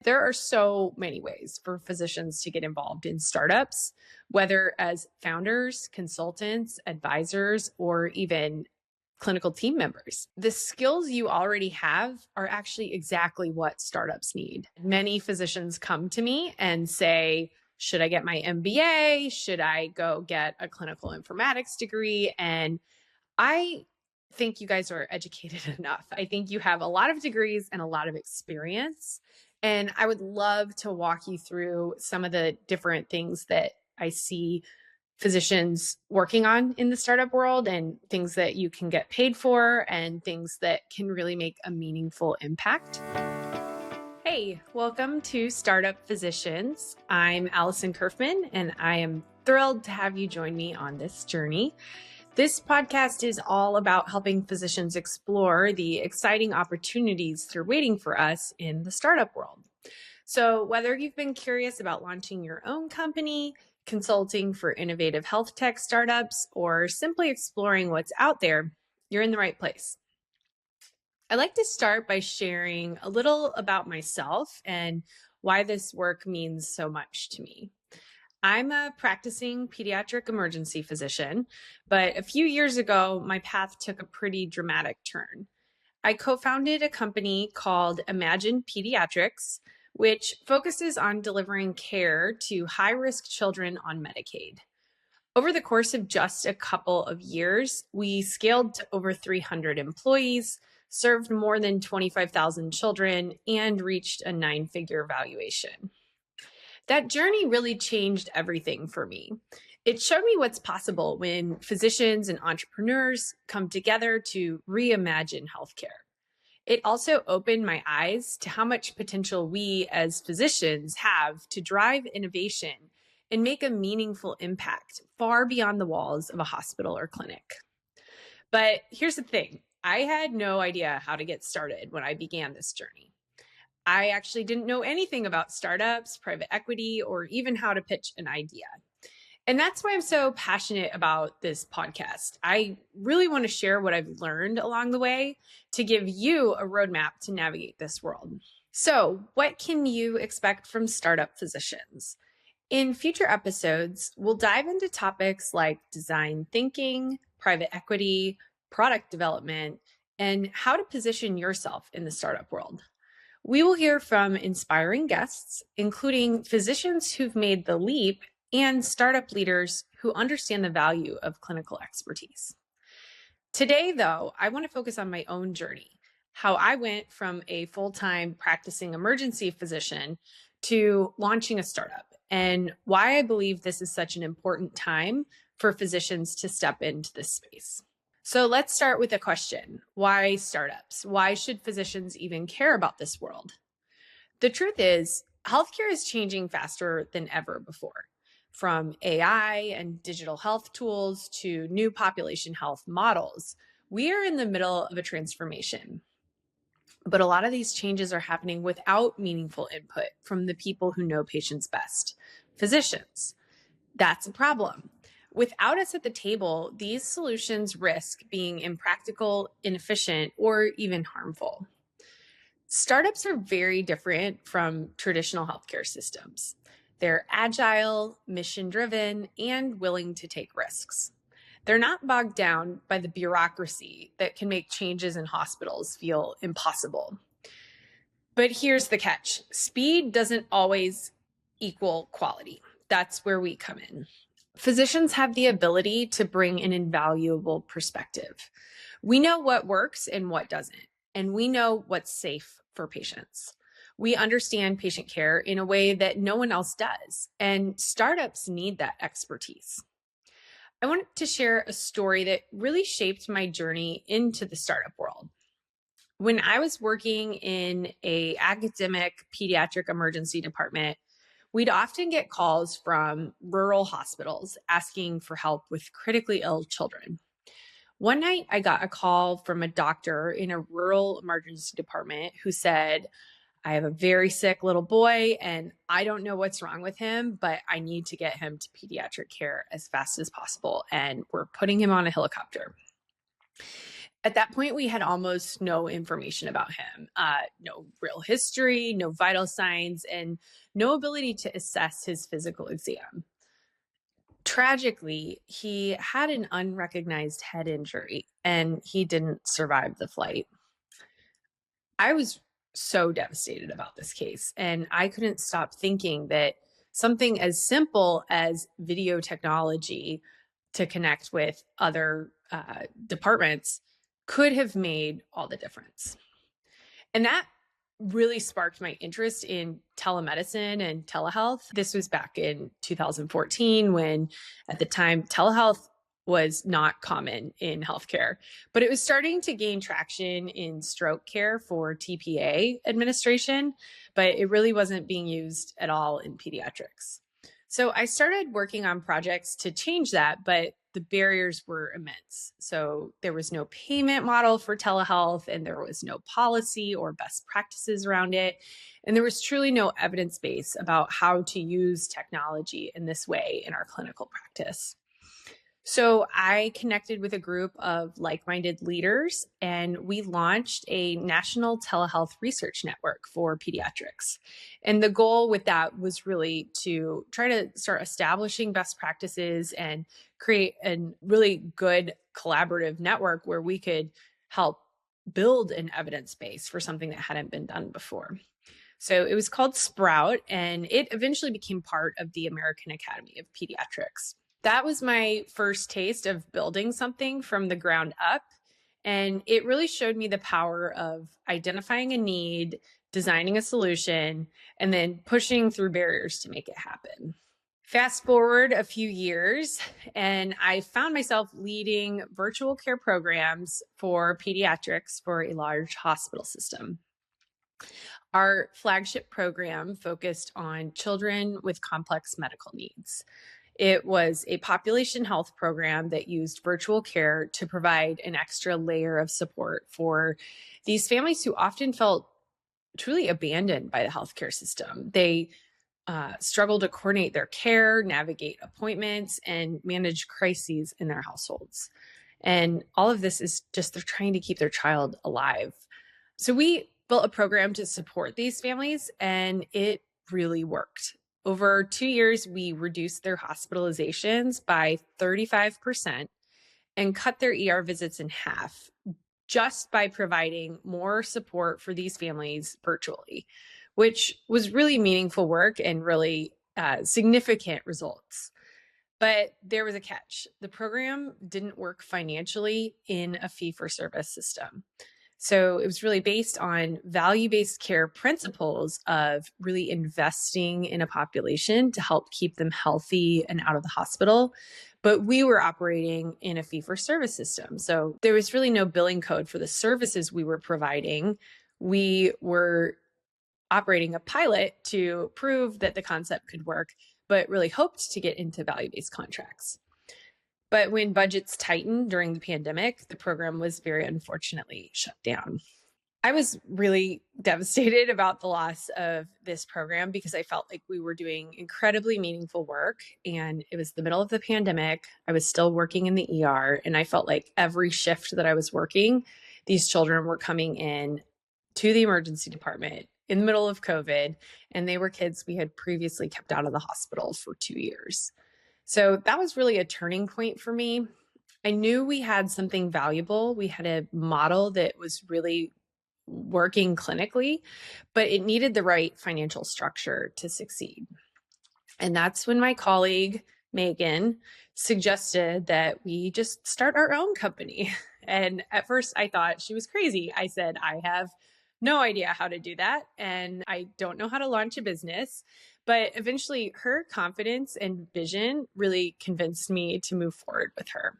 There are so many ways for physicians to get involved in startups, whether as founders, consultants, advisors, or even clinical team members. The skills you already have are actually exactly what startups need. Many physicians come to me and say, should I get my MBA? Should I go get a clinical informatics degree? And I think you guys are educated enough. I think you have a lot of degrees and a lot of experience. And I would love to walk you through some of the different things that I see physicians working on in the startup world and things that you can get paid for and things that can really make a meaningful impact. Hey, welcome to Startup Physicians. I'm Alison Curfman, and I am thrilled to have you join me on this journey. This podcast is all about helping physicians explore the exciting opportunities that are waiting for us in the startup world. So whether you've been curious about launching your own company, consulting for innovative health tech startups, or simply exploring what's out there, you're in the right place. I'd like to start by sharing a little about myself and why this work means so much to me. I'm a practicing pediatric emergency physician, but a few years ago, my path took a pretty dramatic turn. I co-founded a company called Imagine Pediatrics, which focuses on delivering care to high-risk children on Medicaid. Over the course of just a couple of years, we scaled to over 300 employees, served more than 25,000 children, and reached a 9-figure valuation. That journey really changed everything for me. It showed me what's possible when physicians and entrepreneurs come together to reimagine healthcare. It also opened my eyes to how much potential we as physicians have to drive innovation and make a meaningful impact far beyond the walls of a hospital or clinic. But here's the thing, I had no idea how to get started when I began this journey. I actually didn't know anything about startups, private equity, or even how to pitch an idea. And that's why I'm so passionate about this podcast. I really want to share what I've learned along the way to give you a roadmap to navigate this world. So, what can you expect from startup physicians? In future episodes, we'll dive into topics like design thinking, private equity, product development, and how to position yourself in the startup world. We will hear from inspiring guests, including physicians who've made the leap and startup leaders who understand the value of clinical expertise. Today, though, I want to focus on my own journey, how I went from a full-time practicing emergency physician to launching a startup, and why I believe this is such an important time for physicians to step into this space. So let's start with a question. Why startups? Why should physicians even care about this world? The truth is, healthcare is changing faster than ever before. From AI and digital health tools to new population health models, we are in the middle of a transformation. But a lot of these changes are happening without meaningful input from the people who know patients best, physicians. That's a problem. Without us at the table, these solutions risk being impractical, inefficient, or even harmful. Startups are very different from traditional healthcare systems. They're agile, mission-driven, and willing to take risks. They're not bogged down by the bureaucracy that can make changes in hospitals feel impossible. But here's the catch. Speed doesn't always equal quality. That's where we come in. Physicians have the ability to bring an invaluable perspective. We know what works and what doesn't, and we know what's safe for patients. We understand patient care in a way that no one else does, and startups need that expertise. I wanted to share a story that really shaped my journey into the startup world. When I was working in an academic pediatric emergency department, we'd often get calls from rural hospitals asking for help with critically ill children. One night, I got a call from a doctor in a rural emergency department who said, I have a very sick little boy and I don't know what's wrong with him, but I need to get him to pediatric care as fast as possible. And we're putting him on a helicopter. At that point, we had almost no information about him, no real history, no vital signs, and no ability to assess his physical exam. Tragically, he had an unrecognized head injury and he didn't survive the flight. I was so devastated about this case, and I couldn't stop thinking that something as simple as video technology to connect with other departments could have made all the difference. And that really sparked my interest in telemedicine and telehealth. This was back in 2014 when, at the time, telehealth was not common in healthcare, but it was starting to gain traction in stroke care for TPA administration, but it really wasn't being used at all in pediatrics. So I started working on projects to change that, but the barriers were immense. So there was no payment model for telehealth, and there was no policy or best practices around it. And there was truly no evidence base about how to use technology in this way in our clinical practice. So I connected with a group of like-minded leaders, and we launched a national telehealth research network for pediatrics. And the goal with that was really to try to start establishing best practices and create a really good collaborative network where we could help build an evidence base for something that hadn't been done before. So it was called Sprout, and it eventually became part of the American Academy of Pediatrics. That was my first taste of building something from the ground up. And it really showed me the power of identifying a need, designing a solution, and then pushing through barriers to make it happen. Fast forward a few years, and I found myself leading virtual care programs for pediatrics for a large hospital system. Our flagship program focused on children with complex medical needs. It was a population health program that used virtual care to provide an extra layer of support for these families who often felt truly abandoned by the healthcare system. They struggle to coordinate their care, navigate appointments, and manage crises in their households. And all of this is just they're trying to keep their child alive. So we built a program to support these families, and it really worked. Over 2 years, we reduced their hospitalizations by 35% and cut their ER visits in half just by providing more support for these families virtually, which was really meaningful work and really significant results. But there was a catch. The program didn't work financially in a fee-for-service system. So it was really based on value-based care principles of really investing in a population to help keep them healthy and out of the hospital. But we were operating in a fee-for-service system. So there was really no billing code for the services we were providing. We were operating a pilot to prove that the concept could work, but really hoped to get into value-based contracts. But when budgets tightened during the pandemic, the program was very unfortunately shut down. I was really devastated about the loss of this program because I felt like we were doing incredibly meaningful work, and it was the middle of the pandemic. I was still working in the ER, and I felt like every shift that I was working, these children were coming in to the emergency department in the middle of COVID, and they were kids we had previously kept out of the hospital for 2 years. So that was really a turning point for me. I knew we had something valuable. We had a model that was really working clinically, but it needed the right financial structure to succeed. And that's when my colleague, Megan, suggested that we just start our own company. And at first I thought she was crazy. I said, I have no idea how to do that, and I don't know how to launch a business. But eventually her confidence and vision really convinced me to move forward with her.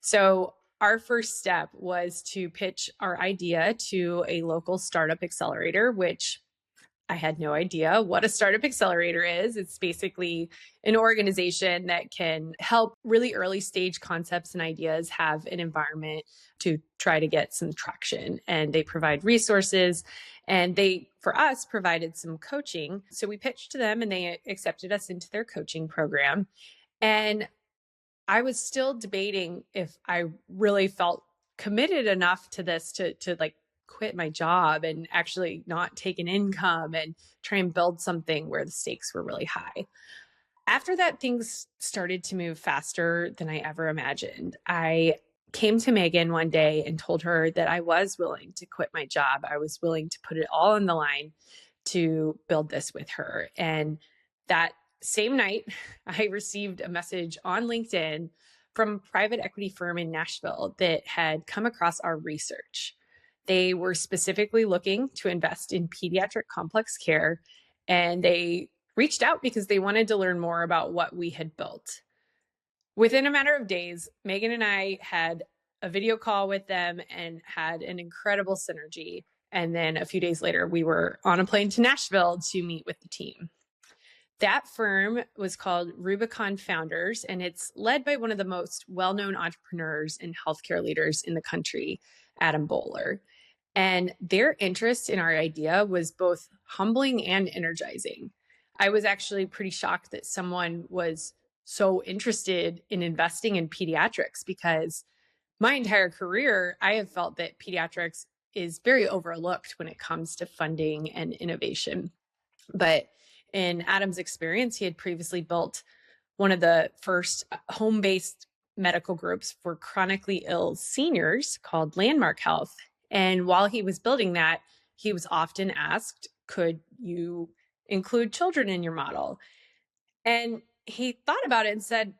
So our first step was to pitch our idea to a local startup accelerator, which I had no idea what a startup accelerator is. It's basically an organization that can help really early stage concepts and ideas have an environment to try to get some traction. And they provide resources, and they, for us, provided some coaching. So we pitched to them and they accepted us into their coaching program. And I was still debating if I really felt committed enough to this to like quit my job and actually not take an income and try and build something where the stakes were really high. After that, things started to move faster than I ever imagined. I came to Megan one day and told her that I was willing to quit my job. I was willing to put it all on the line to build this with her. And that same night, I received a message on LinkedIn from a private equity firm in Nashville that had come across our research. They were specifically looking to invest in pediatric complex care, and they reached out because they wanted to learn more about what we had built. Within a matter of days, Megan and I had a video call with them and had an incredible synergy. And then a few days later, we were on a plane to Nashville to meet with the team. That firm was called Rubicon Founders, and it's led by one of the most well-known entrepreneurs and healthcare leaders in the country, Adam Bowler. And their interest in our idea was both humbling and energizing. I was actually pretty shocked that someone was so interested in investing in pediatrics, because my entire career, I have felt that pediatrics is very overlooked when it comes to funding and innovation. But in Adam's experience, he had previously built one of the first home-based medical groups for chronically ill seniors called Landmark Health. And while he was building that, he was often asked, could you include children in your model? And he thought about it and said,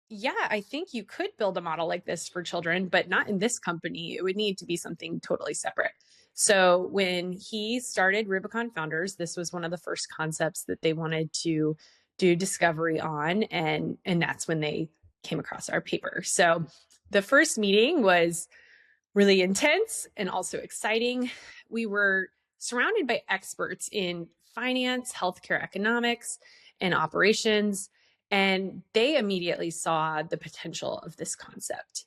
yeah, I think you could build a model like this for children, but not in this company. It would need to be something totally separate. So when he started Rubicon Founders, this was one of the first concepts that they wanted to do discovery on. And that's when they came across our paper. So the first meeting was really intense and also exciting. We were surrounded by experts in finance, healthcare economics, and operations, and they immediately saw the potential of this concept.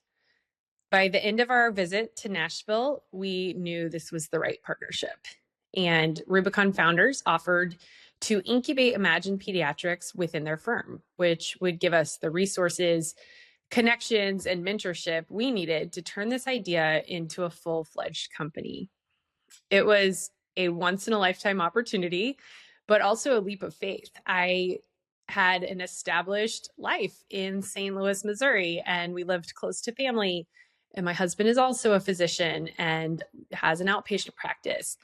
By the end of our visit to Nashville, we knew this was the right partnership. And Rubicon Founders offered to incubate Imagine Pediatrics within their firm, which would give us the resources, connections, and mentorship we needed to turn this idea into a full-fledged company. It was a once-in-a-lifetime opportunity, but also a leap of faith. I had an established life in St. Louis, Missouri, and we lived close to family. And my husband is also a physician and has an outpatient practice.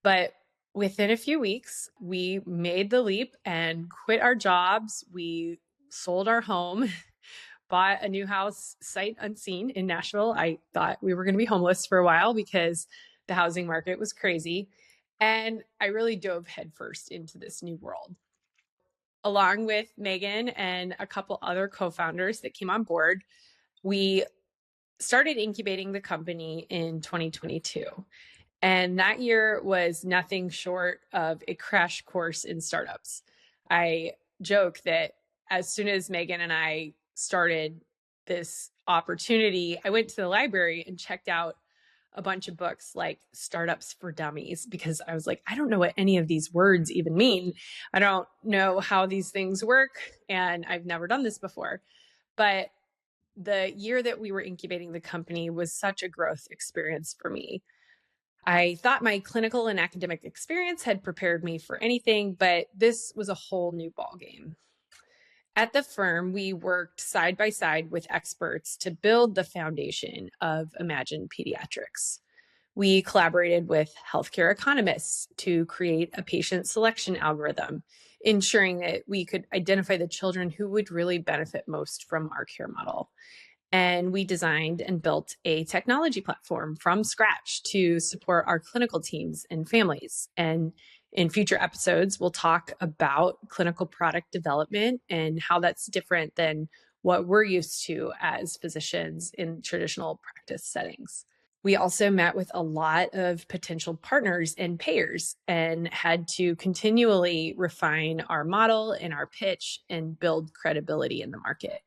But within a few weeks, we made the leap and quit our jobs. We sold our home, bought a new house sight unseen in Nashville. I thought we were going to be homeless for a while because the housing market was crazy. And I really dove headfirst into this new world. Along with Megan and a couple other co-founders that came on board, we started incubating the company in 2022. And that year was nothing short of a crash course in startups. I joke that as soon as Megan and I started this opportunity, I went to the library and checked out a bunch of books like Startups for Dummies, because I was like, I don't know what any of these words even mean. I don't know how these things work, and I've never done this before. But the year that we were incubating the company was such a growth experience for me. I thought my clinical and academic experience had prepared me for anything, but this was a whole new ballgame. At the firm, we worked side by side with experts to build the foundation of Imagine Pediatrics. We collaborated with healthcare economists to create a patient selection algorithm, ensuring that we could identify the children who would really benefit most from our care model. And we designed and built a technology platform from scratch to support our clinical teams and families. And in future episodes, we'll talk about clinical product development and how that's different than what we're used to as physicians in traditional practice settings. We also met with a lot of potential partners and payers and had to continually refine our model and our pitch and build credibility in the market.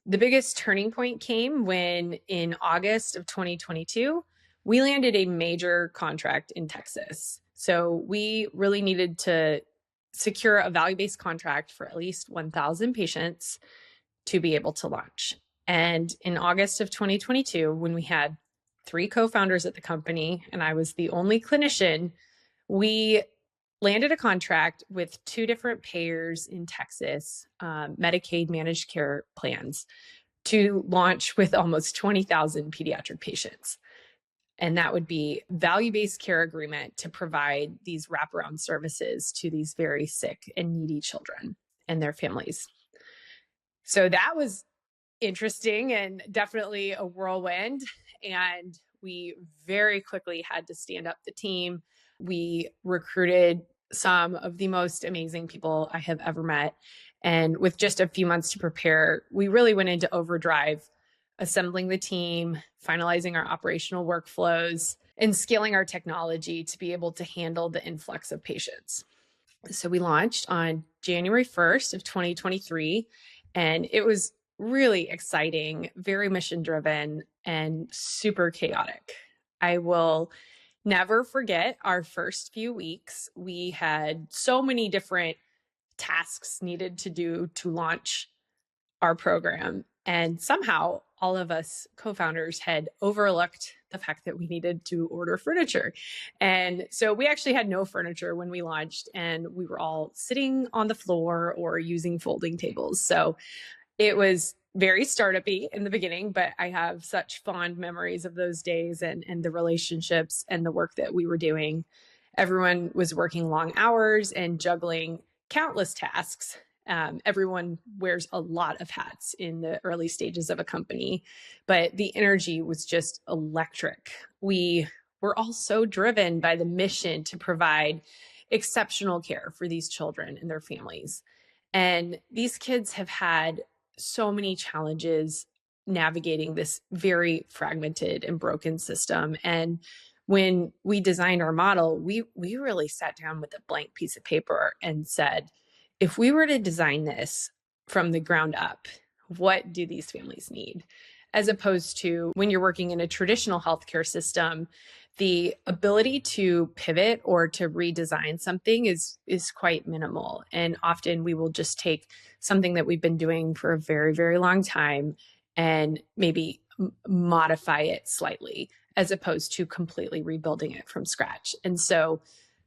The biggest turning point came when, in August of 2022, we landed a major contract in Texas. So we really needed to secure a value-based contract for at least 1,000 patients to be able to launch. And in August of 2022, when we had 3 co-founders at the company, and I was the only clinician. We landed a contract with 2 different payers in Texas, Medicaid managed care plans, to launch with almost 20,000 pediatric patients. And that would be value-based care agreement to provide these wraparound services to these very sick and needy children and their families. So that was interesting and definitely a whirlwind. And we very quickly had to stand up the team. We recruited some of the most amazing people I have ever met. And with just a few months to prepare, we really went into overdrive, assembling the team, finalizing our operational workflows, and scaling our technology to be able to handle the influx of patients. So we launched on January 1st of 2023, and it was really exciting, very mission driven, and super chaotic. I will never forget our first few weeks. We had so many different tasks needed to do to launch our program. And somehow all of us co-founders had overlooked the fact that we needed to order furniture. And so we actually had no furniture when we launched, and we were all sitting on the floor or using folding tables. So it was very startup-y in the beginning, but I have such fond memories of those days and the relationships and the work that we were doing. Everyone was working long hours and juggling countless tasks. Everyone wears a lot of hats in the early stages of a company, but the energy was just electric. We were all so driven by the mission to provide exceptional care for these children and their families. And these kids have had so many challenges navigating this very fragmented and broken system. And when we designed our model, we really sat down with a blank piece of paper and said, if we were to design this from the ground up, what do these families need? As opposed to when you're working in a traditional healthcare system, the ability to pivot or to redesign something is quite minimal. And often we will just take something that we've been doing for a very, very long time and maybe modify it slightly, as opposed to completely rebuilding it from scratch. And so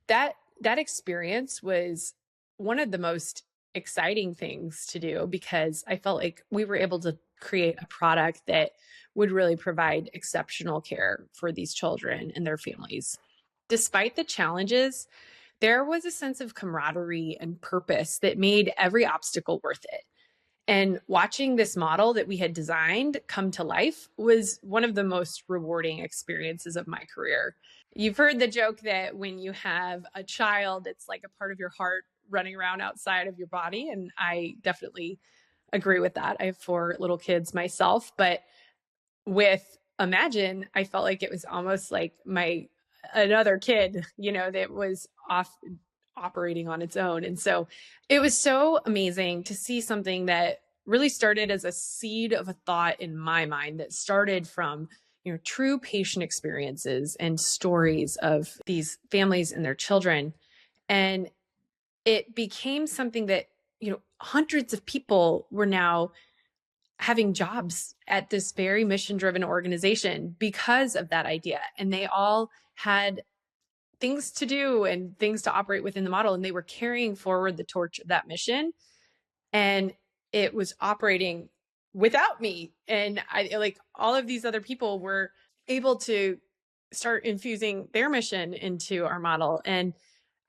that experience was one of the most exciting things to do, because I felt like we were able to create a product that would really provide exceptional care for these children and their families. Despite the challenges, there was a sense of camaraderie and purpose that made every obstacle worth it. And watching this model that we had designed come to life was one of the most rewarding experiences of my career. You've heard the joke that when you have a child, it's like a part of your heart running around outside of your body. And I definitely agree with that. I have 4 little kids myself, but with Imagine, I felt like it was almost like another kid, that was operating on its own. And so it was so amazing to see something that really started as a seed of a thought in my mind that started from true patient experiences and stories of these families and their children. And it became something that, hundreds of people were now having jobs at this very mission-driven organization because of that idea. And they all had things to do and things to operate within the model. And they were carrying forward the torch of that mission. And it was operating without me. And all of these other people were able to start infusing their mission into our model. And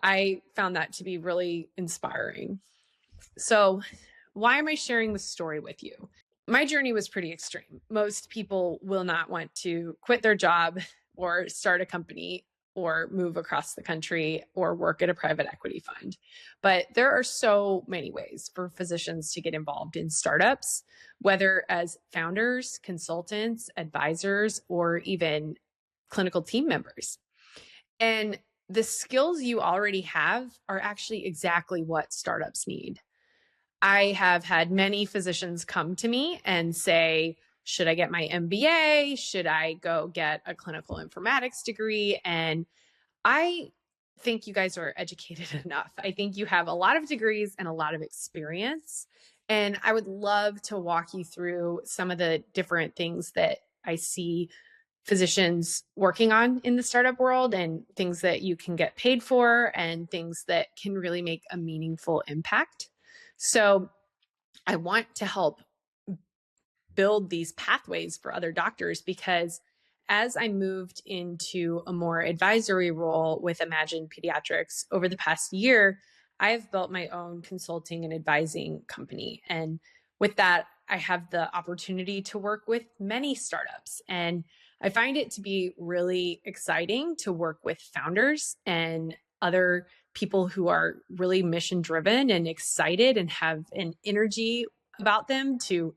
I found that to be really inspiring. So why am I sharing this story with you? My journey was pretty extreme. Most people will not want to quit their job or start a company or move across the country or work at a private equity fund. But there are so many ways for physicians to get involved in startups, whether as founders, consultants, advisors, or even clinical team members. And the skills you already have are actually exactly what startups need. I have had many physicians come to me and say, should I get my MBA? Should I go get a clinical informatics degree? And I think you guys are educated enough. I think you have a lot of degrees and a lot of experience. And I would love to walk you through some of the different things that I see physicians working on in the startup world, and things that you can get paid for, and things that can really make a meaningful impact. So I want to help build these pathways for other doctors, because as I moved into a more advisory role with Imagine Pediatrics over the past year, I've built my own consulting and advising company. And with that, I have the opportunity to work with many startups. And I find it to be really exciting to work with founders and other people who are really mission driven and excited and have an energy about them to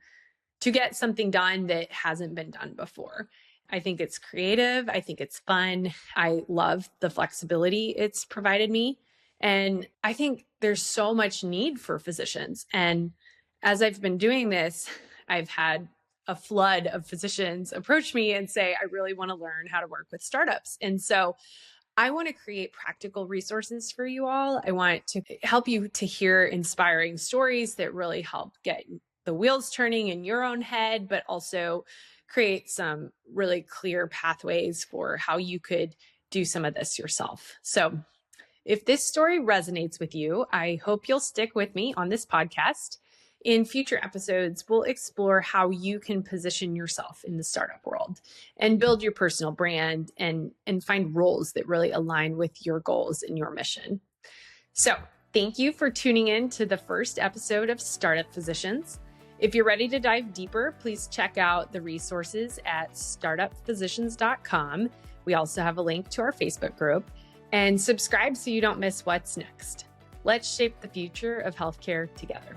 get something done that hasn't been done before. I think it's creative. I think it's fun. I love the flexibility it's provided me. And I think there's so much need for physicians. And as I've been doing this, I've had a flood of physicians approach me and say, I really want to learn how to work with startups. And so I want to create practical resources for you all. I want to help you to hear inspiring stories that really help get the wheels turning in your own head, but also create some really clear pathways for how you could do some of this yourself. So if this story resonates with you, I hope you'll stick with me on this podcast. In future episodes, we'll explore how you can position yourself in the startup world and build your personal brand and find roles that really align with your goals and your mission. So thank you for tuning in to the first episode of Startup Physicians. If you're ready to dive deeper, please check out the resources at startupphysicians.com. We also have a link to our Facebook group, and subscribe so you don't miss what's next. Let's shape the future of healthcare together.